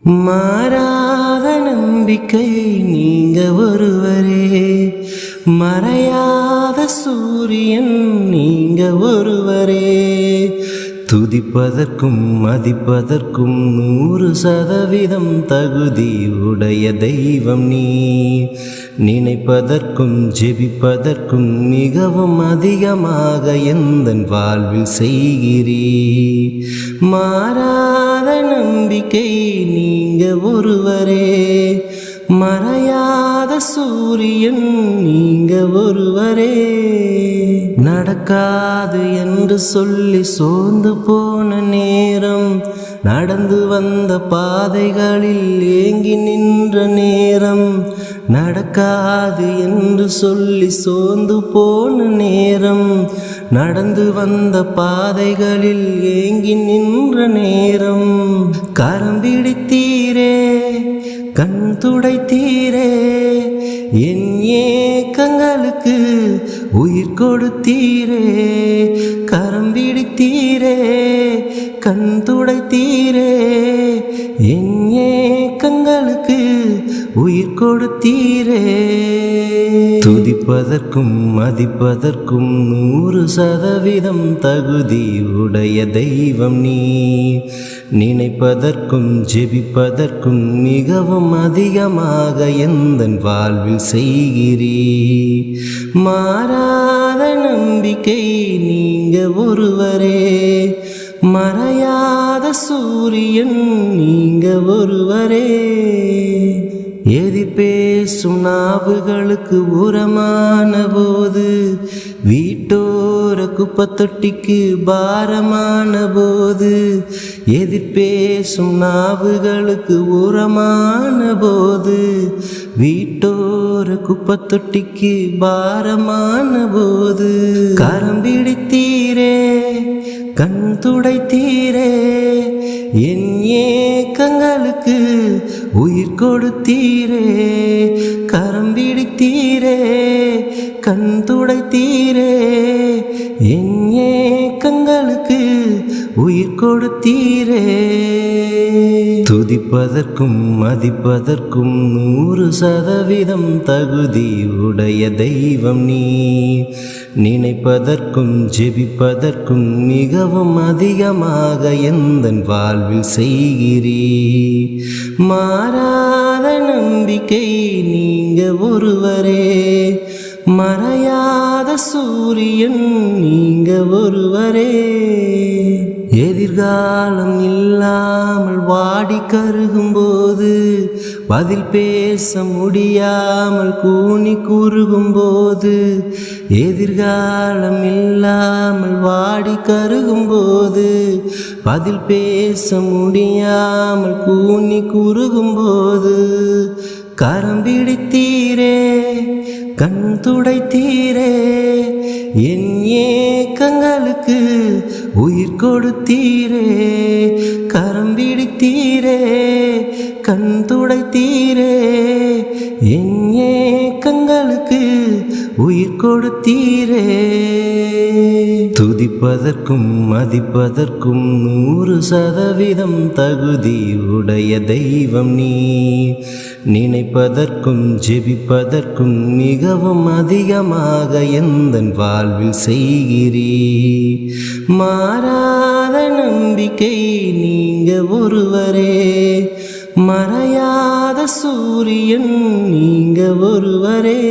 மாறாத நம்பிக்கை நீங்க ஒருவரே, மறையாத சூரியன் நீங்க ஒருவரே. துதிப்பதற்கும் மதிப்பதற்கும் 100% தகுதி உடைய தெய்வம் நீ. நினைப்பதற்கும் ஜெபிப்பதற்கும் மிகவும் அதிகமாக எந்தன் வாழ்வில் செய்கிறீ. மாறாத நம்பிக்கை நீங்க ஒருவரே, மறையாத சூரியன் நீங்க ஒருவரே. நடக்காது என்று சொல்லி சோர்ந்து போன நேரம், நடந்து வந்த பாதைகளில் ஏங்கி நின்ற நேரம், நடக்காது என்று சொல்லி சோர்ந்து போன நேரம், நடந்து வந்த பாதைகளில் ஏங்கி நின்ற நேரம், கரம் பிடித்தீரே, கண் துடைத்தீரே, என் ஏக்கங்களுக்கு உயிர் கொடுத்தீரே. கரம் பிடித்தீரே, கண் துடைத்தீரே, என் ஏக்கங்களுக்கு உயிர் கொடுத்தீரே. துதிப்பதற்கும் மதிப்பதற்கும் 100% தகுதி உடைய தெய்வம் நீ. நினைப்பதற்கும் ஜெபிப்பதற்கும் மிகவும் அதிகமாக எந்தன் வாழ்வில் செய்கிறீ. மாறாத நம்பிக்கை நீங்க ஒருவரே, மறையாத சூரியன் நீங்க ஒருவரே. எதிர் பேசும் நாவுகளுக்கு உரமான போது, வீட்டோர குப்பத்தொட்டிக்கு பாரமான போது, எதிர் பேசும் நாவுகளுக்கு உரமான போது, வீட்டோர குப்பத்தொட்டிக்கு பாரமான போது, கரம் பிடித்தீரே, கண் துடைத்தீரே, என் ஏக்கங்களுக்கு உயிர் கொடுத்தீரே. கரம் பிடித்தீரே, கண் துடைத்தீரே, என் ஏக்கங்களுக்கு உயிர் கொடுத்தீரே. துதிப்பதற்கும் மதிப்பதற்கும் 100% தகுதி உடைய தெய்வம் நீ. நினைப்பதற்கும் ஜெபிப்பதற்கும் மிகவும் அதிகமாக எந்தன் வாழ்வில் செய்கிறீ. மாறாத நம்பிக்கை நீங்க ஒருவரே, மறையாத சூரியன் நீங்க ஒருவரே. எதிர்காலம் இல்லாமல் வாடி கருகும்போது, பதில் பேச முடியாமல் கூனி குறுகும்போது, எதிர்காலம் இல்லாமல் வாடி கருகும்போது, பதில் பேச முடியாமல் கூனி குறுகும்போது, கரம் பிடித்தீரே, கண் துடைத்தீரே, என் ஏக்கங்களுக்கு உயிர் கொடுத்தீரே. கரம் பிடித்தீரே, கண் துடைத்தீரே, என் ஏக்கங்களுக்கு உயிர் கொடுத்தீரே. துதிப்பதற்கும் மதிப்பதற்கும் 100% தகுதி உடைய தெய்வம் நீ. நினைப்பதற்கும் ஜெபிப்பதற்கும் மிகவும் அதிகமாக எந்தன் வாழ்வில் செய்கிறீ. மாறாத நம்பிக்கை நீங்க ஒருவரே, மறையாத சூரியன் நீங்க ஒருவரே.